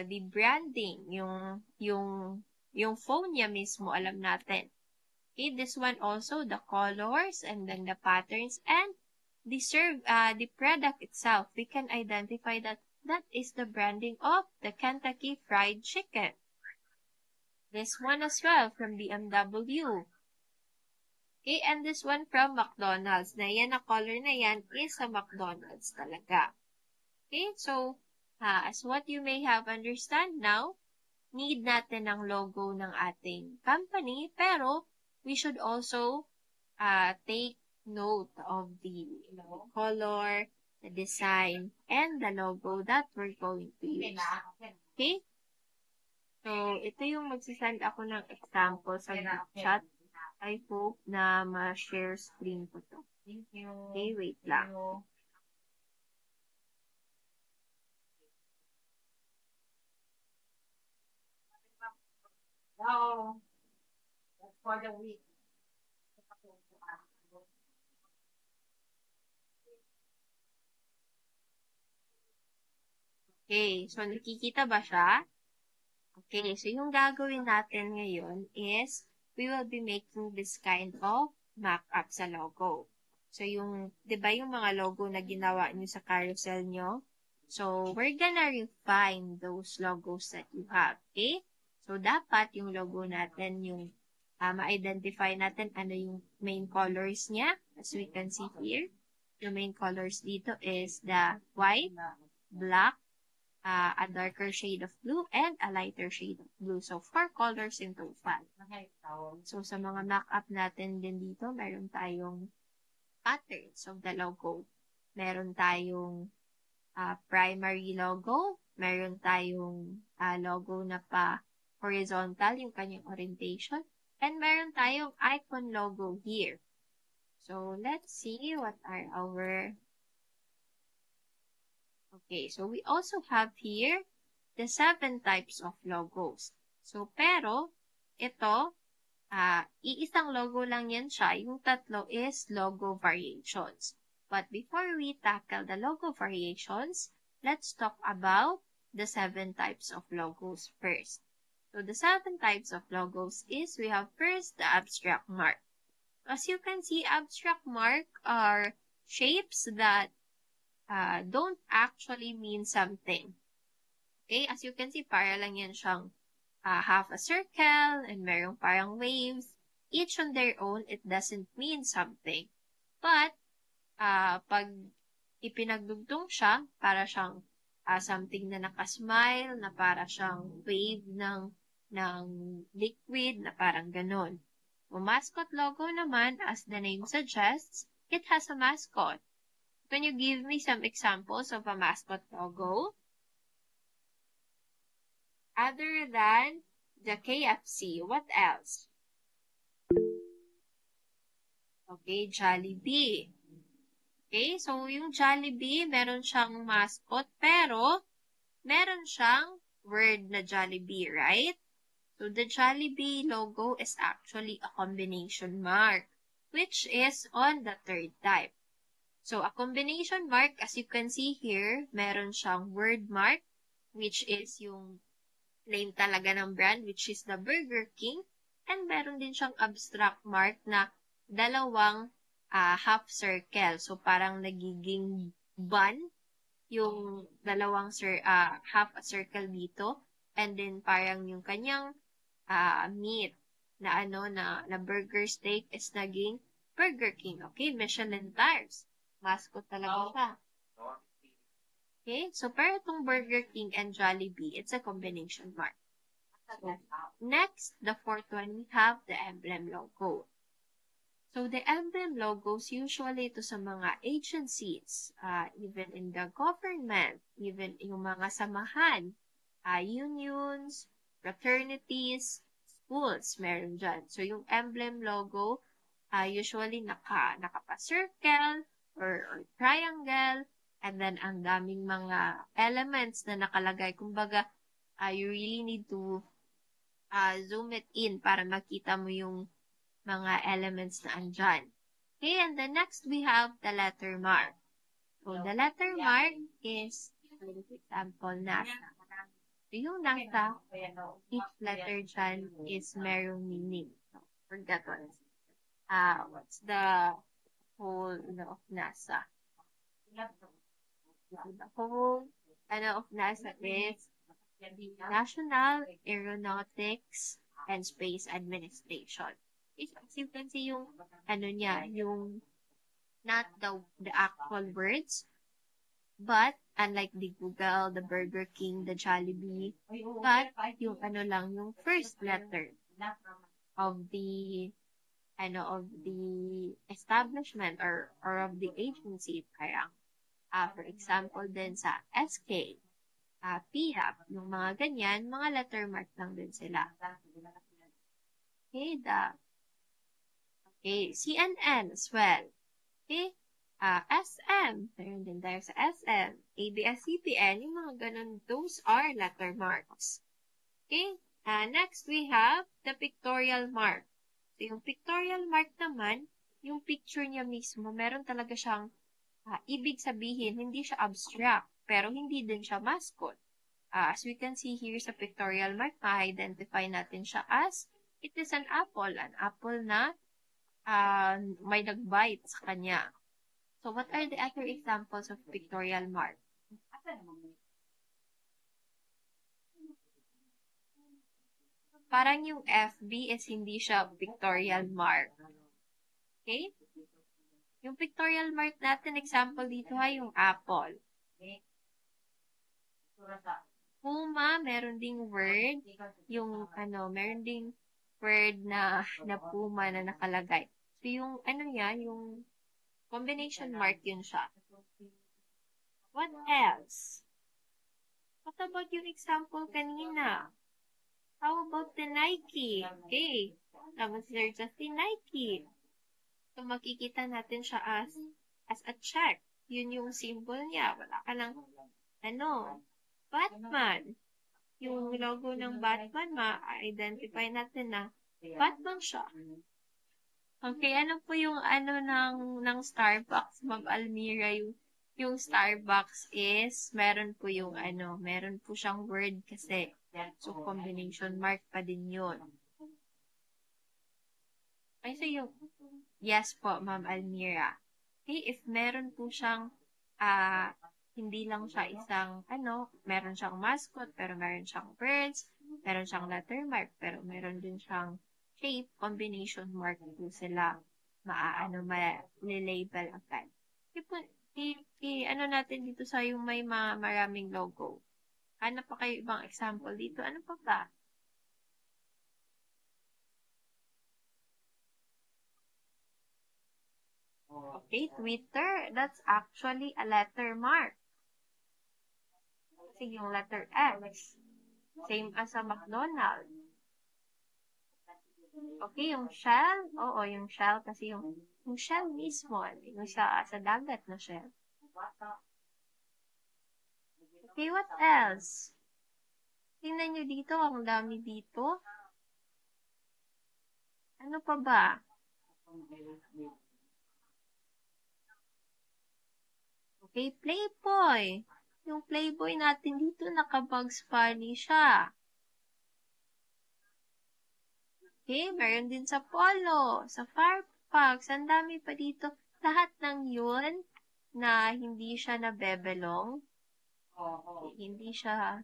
the branding, yung phone niya mismo, alam natin. Okay, this one also, the colors and then the patterns and the product itself. We can identify that is the branding of the Kentucky Fried Chicken. This one as well from BMW. Okay, and this one from McDonald's. Na yan, na color na yan is sa McDonald's talaga. Okay, so, as what you may have understand now, need natin ang logo ng ating company, pero we should also take note of the color, the design, and the logo that we're going to use. Okay? So, ito yung magsisend ako ng example sa group chat. I hope na ma-share screen ko to. Okay, wait lang. No. That's for the week. Okay, so nakikita ba siya? Okay, so yung gagawin natin ngayon is we will be making this kind of mock-up sa logo. So yung, di ba yung mga logo na ginawa nyo sa carousel nyo? So we're gonna refine those logos that you have, okay? So dapat yung logo natin, yung ma-identify natin ano yung main colors niya. As we can see here, yung main colors dito is the white, black, a darker shade of blue, and a lighter shade of blue. So, 4 colors in total. So, sa mga mock-up natin din dito, meron tayong patterns of the logo. Meron tayong primary logo. Meron tayong logo na pa horizontal, yung kanyang orientation. And meron tayong icon logo here. So, let's see what are our Okay, so we also have here the 7 types of logos. So, pero, ito, iisang logo lang yan siya. Yung tatlo is logo variations. But before we tackle the logo variations, let's talk about the 7 types of logos first. So, the 7 types of logos is, we have first the abstract mark. As you can see, abstract mark are shapes that don't actually mean something. Okay, as you can see, para lang yan siyang half a circle and merong parang waves. Each on their own, it doesn't mean something. But, pag ipinagdugtong siya, para siyang something na nakasmile, na para siyang wave ng liquid, na parang ganon. O mascot logo naman, as the name suggests, it has a mascot. Can you give me some examples of a mascot logo? Other than the KFC, what else? Okay, Jollibee. Okay, so yung Jollibee, meron siyang mascot, pero meron siyang word na Jollibee, right? So the Jollibee logo is actually a combination mark, which is on the 3rd type. So, a combination mark, as you can see here, meron siyang word mark, which is yung name talaga ng brand, which is the Burger King. And meron din siyang abstract mark na dalawang half circle. So, parang nagiging bun yung dalawang half a circle dito. And then, parang yung kanyang meat na burger steak is naging Burger King. Okay, Michelin tires. Mascot talaga siya. Okay, so pero itong Burger King and Jollibee, it's a combination mark. So, next, the 4th one, we have the emblem logo. So, the emblem logos, usually ito sa mga agencies, even in the government, even yung mga samahan, unions, fraternities, schools, meron dyan. So, yung emblem logo, usually nakapa-circle or triangle, and then ang daming mga elements na nakalagay. Kumbaga, you really need to zoom it in para makita mo yung mga elements na andyan. Okay, and then next we have the letter mark. So, the letter mark is, for example, NASA. So, yung NASA, each letter dyan is merong meaning. So, forget what's the whole of NASA. The whole of NASA is National Aeronautics and Space Administration. As you can see yung niya, yung not the actual words, but unlike the Google, the Burger King, the Jollibee, but yung lang, yung first letter of the establishment or of the agency, parang for example din sa SK, PHAP, yung mga ganyan, mga letter mark lang din sila. Okay, CNN as well. Okay, SM, meron din tayo sa SM, ABS-CBN, yung mga ganun, those are letter marks. Okay, next we have the pictorial mark. So, yung pictorial mark naman, yung picture niya mismo, meron talaga siyang ibig sabihin, hindi siya abstract, pero hindi din siya mascot. As we can see here sa pictorial mark, ma-identify natin siya as it is an apple na may nag-bite sa kanya. So, what are the other examples of pictorial mark? Parang yung FB is hindi siya pictorial mark. Okay? Yung pictorial mark natin, example dito ay yung apple. Puma, meron ding word, yung meron ding word na puma na nakalagay. So, yung yung combination mark yun siya. What else? What about yung example kanina? How about the Nike? Okay. Tapos there's just the Nike. So, makikita natin siya as a check. Yun yung symbol niya. Wala ka nang ano, Batman. Yung logo ng Batman, ma-identify natin na Batman siya. Okay, ano po yung ano ng Starbucks, Ma'am Almira? Yung Starbucks is, meron po yung ano, meron po siyang word kasi. So, combination mark pa din yun. Ay, so yung, yes po, Ma'am Almira. Okay, if meron po siyang, hindi lang siya isang, ano, meron siyang mascot, pero meron siyang words, meron siyang letter mark, pero meron din siyang shape, combination mark po sila. Ma-label agad. Ano natin dito sa yung may maraming logo. Ano pa kayo ibang example dito? Ano pa ba? Okay, Twitter. That's actually a letter mark. Kasi yung letter X. Same as sa McDonald's. Okay, yung shell. Oo, yung shell. Kasi yung shell mismo. Yung sa dagat na shell. Okay, what else? Tingnan nyo dito. Ang dami dito. Ano pa ba? Okay, Playboy. Yung Playboy natin dito, naka-Bugs Bunny siya. Okay, meron din sa Polo, sa Firefox, ang dami pa dito. Lahat ng yun na hindi siya nabebelong. Hindi siya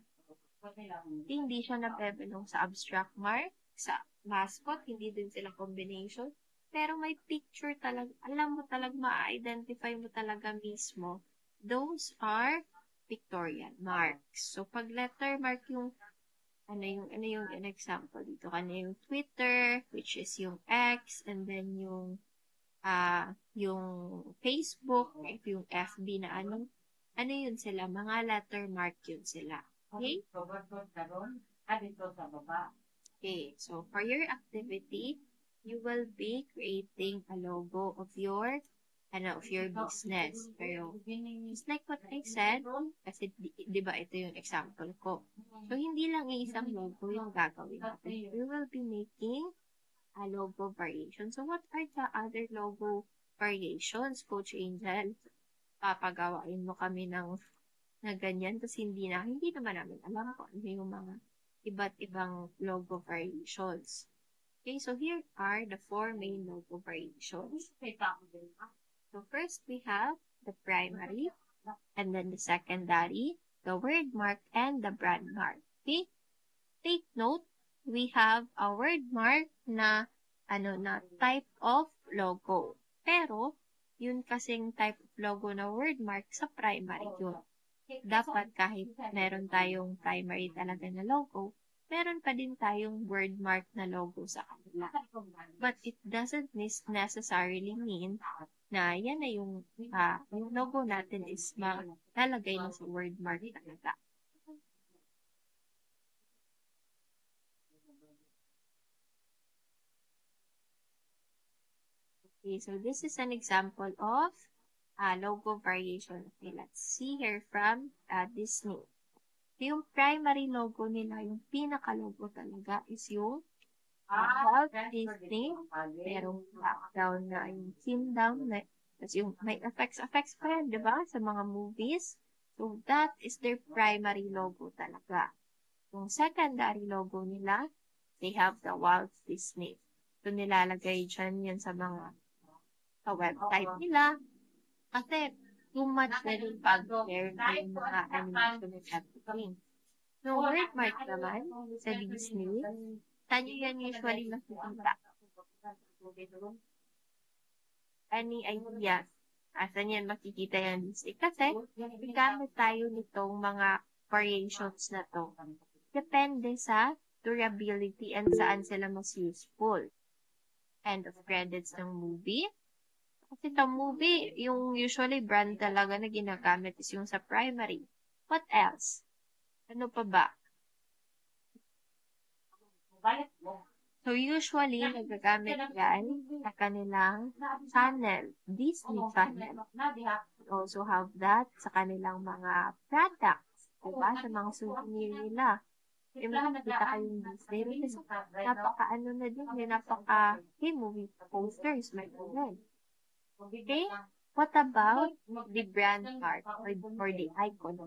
nabebelong sa abstract mark, sa mascot, hindi din sila combination. Pero may picture talaga, alam mo talaga, ma-identify mo talaga mismo. Those are pictorial marks. So, pag letter mark yung ano yung an example dito? Ano yung Twitter, which is yung X, and then yung Facebook, yung FB na ano yun sila? Mga letter mark yun sila. Okay? Okay, so for your activity, you will be creating a logo of your business. Pero, just like what I said, kasi di ba ito yung example ko. So, hindi lang isang logo yung gagawin natin. We will be making a logo variation. So, what are the other logo variations, Coach Angel? Papagawain mo kami na ganyan kasi hindi naman namin alam kung ano yung mga iba't ibang logo variations. Okay, so here are the 4 main logo variations. So first we have the primary, and then the secondary, the word mark, and the brand mark. Okay? Take note, we have a word mark na type of logo. Pero, yun kasing type of logo na word mark sa primary yun. Dapat kahit meron tayong primary talaga na logo, meron pa din tayong word mark na logo sa kanila. But it doesn't necessarily mean na yan na yung logo natin is lalagay na sa word mark talaga. Okay, so this is an example of logo variation. Okay, let's see here from Disney. Yung primary logo nila, yung pinaka-logo talaga is yung Walt Disney. Merong background na yung kingdom. Tapos yung may effects pa yan, di ba? Sa mga movies. So, that is their primary logo talaga. Yung secondary logo nila, they have the Walt Disney. So, nilalagay dyan yan sa website nila. Kasi, too much na rin pag-share ng mga animation and everything. Yung word mark naman sa Disney, saan nyo yan usually nakikita? Any ideas? Saan yan makikita yan Disney? Kasi, gamit tayo nitong mga variations na to. Depende sa durability and saan sila mas useful. End of credits ng movie. Kasi the movie, yung usually brand talaga na ginagamit is yung sa primary. What else? Ano pa ba? So, usually, nagagamit yan sa kanilang channel, Disney Channel. also have that sa kanilang mga products, diba? Sa mga souvenir nila. May makikita kayong Disney. Kasi napaka-ano na din, napaka movie posters, may ganun. Okay? What about the brand art or the icon?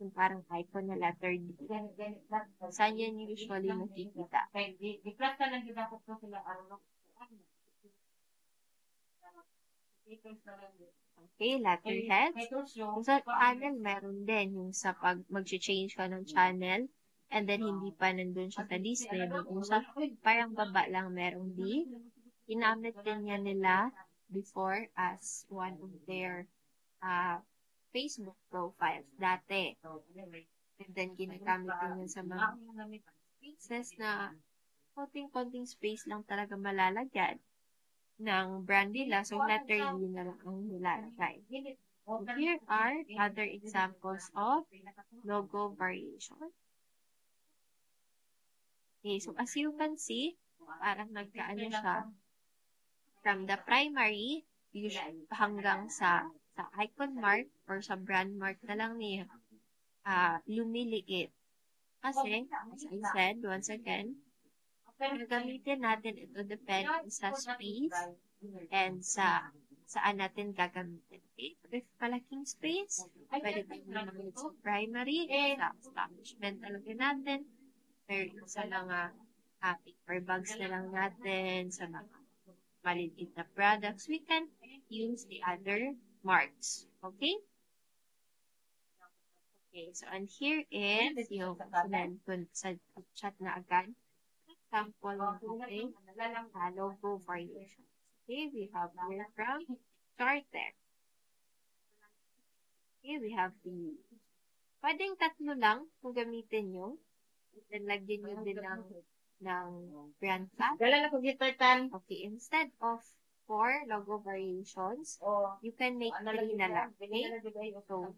Yung parang icon na letter D. Saan yan usually nakikita? Okay, letterheads. Kung sa channel, meron din yung sa pag mag-change ka ng channel and then hindi pa nandun siya sa Disney. Kung sa parang baba lang merong D, ginamit din yan nila before as one of their Facebook profiles dati. And then ginagamit din yan sa mga spaces na konting-konting space lang talaga malalagyan ng brand nila. So, letter D na lang ang nilalagay. So, here are other examples of logo variation. Okay, so as you can see, parang nagkaano siya from the primary hanggang sa icon mark or sa brand mark na lang niya lumiliit. Kasi, as I said, once again, gagamitin natin ito depende sa space and saan natin gagamitin. Okay? If malaking space, pwede tayo naman sa primary, sa establishment talaga natin, pero sa mga paper bags na lang natin, sa mga maliliit na products, we can use the other marks. Okay? Okay, so and here is yung sinend ko sa chat na agad. Example ng ating logo variations. Okay, we have here from Charter. Okay, we have the pwedeng tatlo lang kung gamitin nyo. Then, lagyan nyo din ng brand tag. Okay, instead of 4 logo variations, you can make 3 na lang. Okay? So,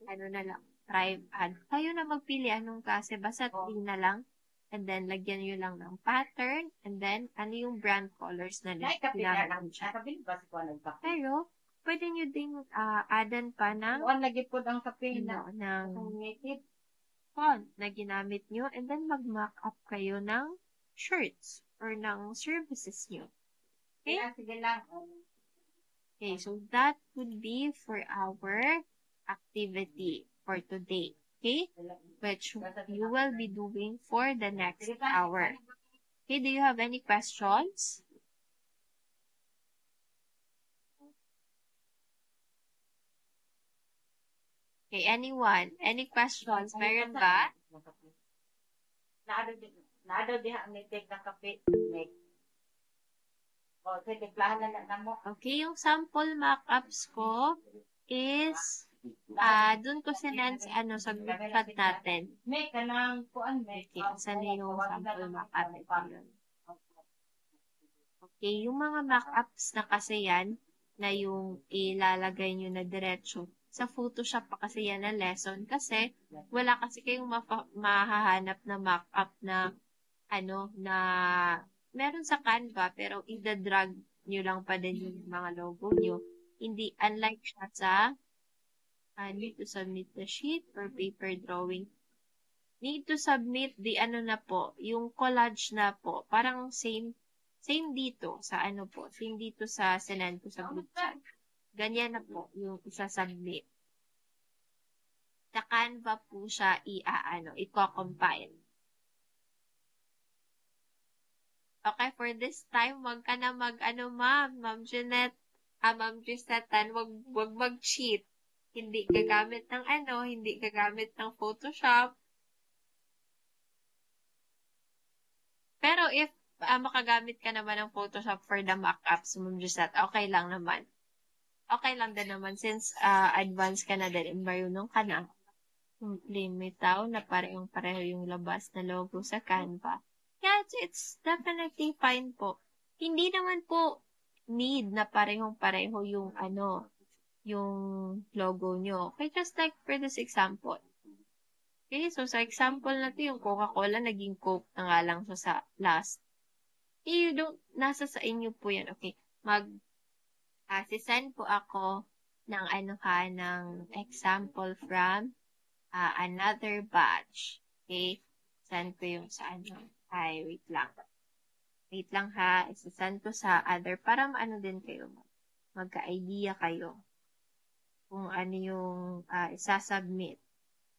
ano na lang, try add. Kayo na magpili anong klase, basta 3 na lang. And then, lagyan nyo lang ng pattern. And then, ano yung brand colors na ginamit siya. Pero, pwede nyo ding addan pa ng ng font na ginamit nyo. And then, mag-mock up kayo ng shirts or ng services nyo. Okay? Okay, so that would be for our activity for today. Okay? Which you will be doing for the next hour. Okay, do you have any questions? Okay, anyone? Any questions? Meron ba? Okay, yung sample mock-ups ko is dun ko sinend sa group chat natin. Okay, saan na yung sample mock-up? Ito yun. Okay, yung mga mock-ups na kasi yan, na yung ilalagay nyo na diretso. Sa Photoshop pa kasi yan na lesson kasi wala kasi kayong mahahanap na mock-up na na meron sa Canva pero ida-drag nyo lang pa din yung mga logo nyo. Hindi, unlike siya sa need to submit the sheet or paper drawing. Need to submit the na po, yung collage na po. Parang same dito sa same dito sa sinend ko sa group chat. Ganyan na po yung isa-submit. Sa Canva po siya i-compile. Okay, for this time, wag ka na Ma'am Jeanette, Ma'am Gisetan, wag mag-cheat. Hindi gagamit ng hindi gagamit ng Photoshop. Pero if makagamit ka naman ng Photoshop for the mock-ups, Ma'am Gisette, okay lang naman. Okay lang din naman since advanced ka na din, marunong ka na. Limitaw na pareho yung labas na logo sa Canva. Yeah, it's definitely fine po. Hindi naman po need na parehong-pareho yung yung logo nyo. Okay, just like for this example. Okay, so sa example na to, yung Coca-Cola, naging Coke na nga lang siya sa last. Nasa sa inyo po yan. Okay, sisend po ako ng ng example from another batch. Okay? Send ko yung sa Ay, wait lang. Wait lang ha. Isasend ko sa other para maano din kayo. Magka-idea kayo kung ano yung isasubmit.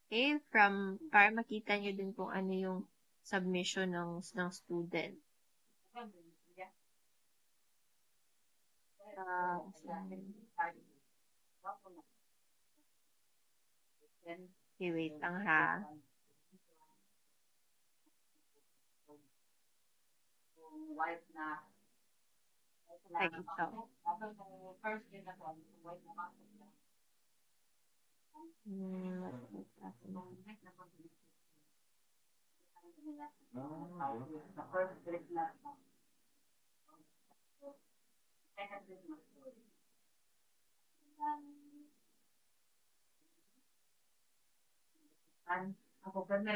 Okay? Para makita nyo din kung ano yung submission ng student. Okay, wait lang ha. Like ito.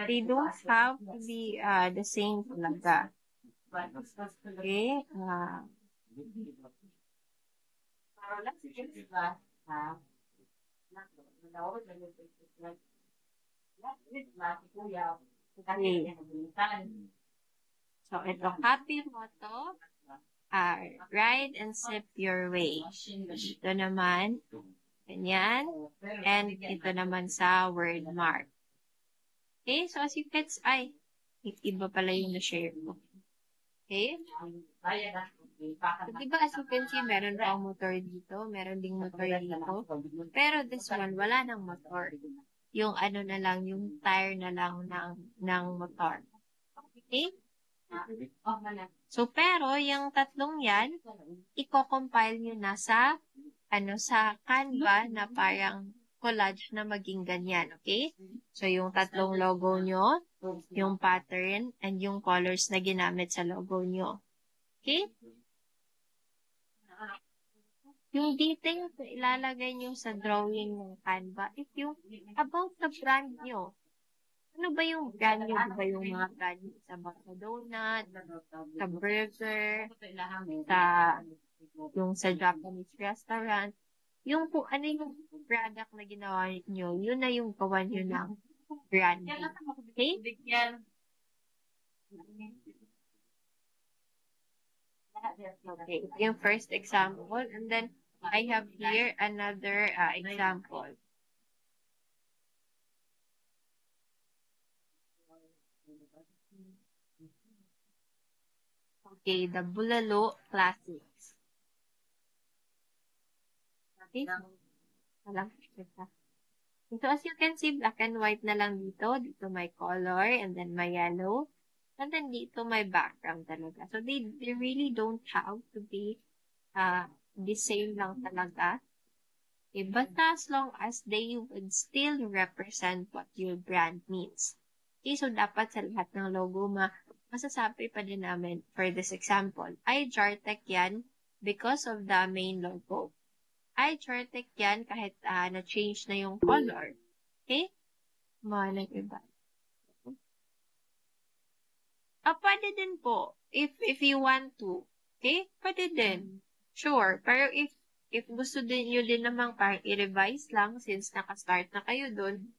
They don't have to be the same talaga. Okay? Okay. So, ito, happy motto, ride and sip your way. Ito naman, ganyan. And ito naman sa word mark. Okay, so as you can see, iba pala yung na-share ko. Okay? So, diba as you can see, meron pang motor dito, meron ding motor dito. Pero this one, wala nang motor. Yung na lang, yung tire na lang ng motor. Okay? So, pero, yung tatlong yan, i-compile nyo na sa Canva na parang collage na maging ganyan, okay? So, yung tatlong logo nyo, yung pattern, and yung colors na ginamit sa logo nyo. Okay? Yung details na ilalagay nyo sa drawing ng Canva, if yung about the brand nyo, ano ba yung brand nyo? Diba yung mga brand nyo sa donut, sa burger, sa Japanese restaurant, yung kung ano yung product na ginawa nyo, yun na yung gawa nyo ng brand nyo. Okay? Okay, yung first example, and then I have here another example. Okay, the Bulalo Classics. Okay, so as you can see, black and white na lang dito. Dito may color, and then may yellow. And then dito may background talaga. So they really don't have to be the same lang talaga. Okay, but as long as they would still represent what your brand means. Okay, so dapat sa lahat ng logo masasabi pa din namin for this example. iJartec yan because of the main logo. iJartec yan kahit na-change na yung color. Okay? Mga iba. Pwede din po. If you want to. Okay? Pwede din. Sure. Pero if gusto din nyo din namang parang i-revise lang since naka-start na kayo dun,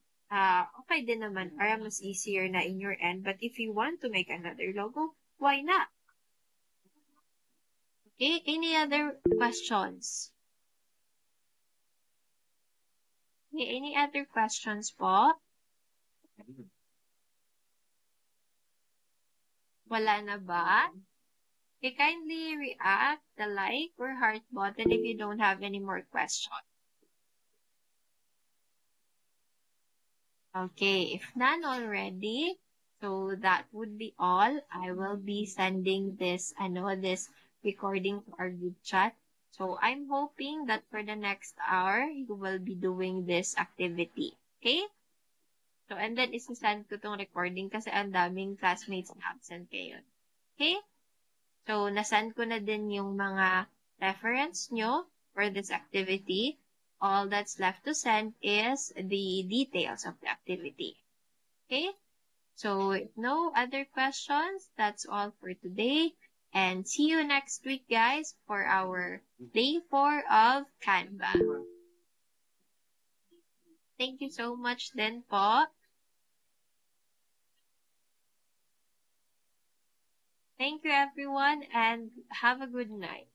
okay din naman para mas easier na in your end. But if you want to make another logo, why not? Okay? Any other questions? Okay, any other questions po? Wala na ba? Okay, kindly react, the like or heart button if you don't have any more questions. Okay, if none already, so that would be all. I will be sending this recording to our group chat. So I'm hoping that for the next hour, you will be doing this activity. Okay? So, and then isasend ko tong recording kasi ang daming classmates na absent kayo. Okay? So, nasend ko na din yung mga reference nyo for this activity. All that's left to send is the details of the activity. Okay? So, no other questions. That's all for today. And see you next week, guys, for our day 4 of Canva. Thank you so much din po. Thank you everyone and have a good night.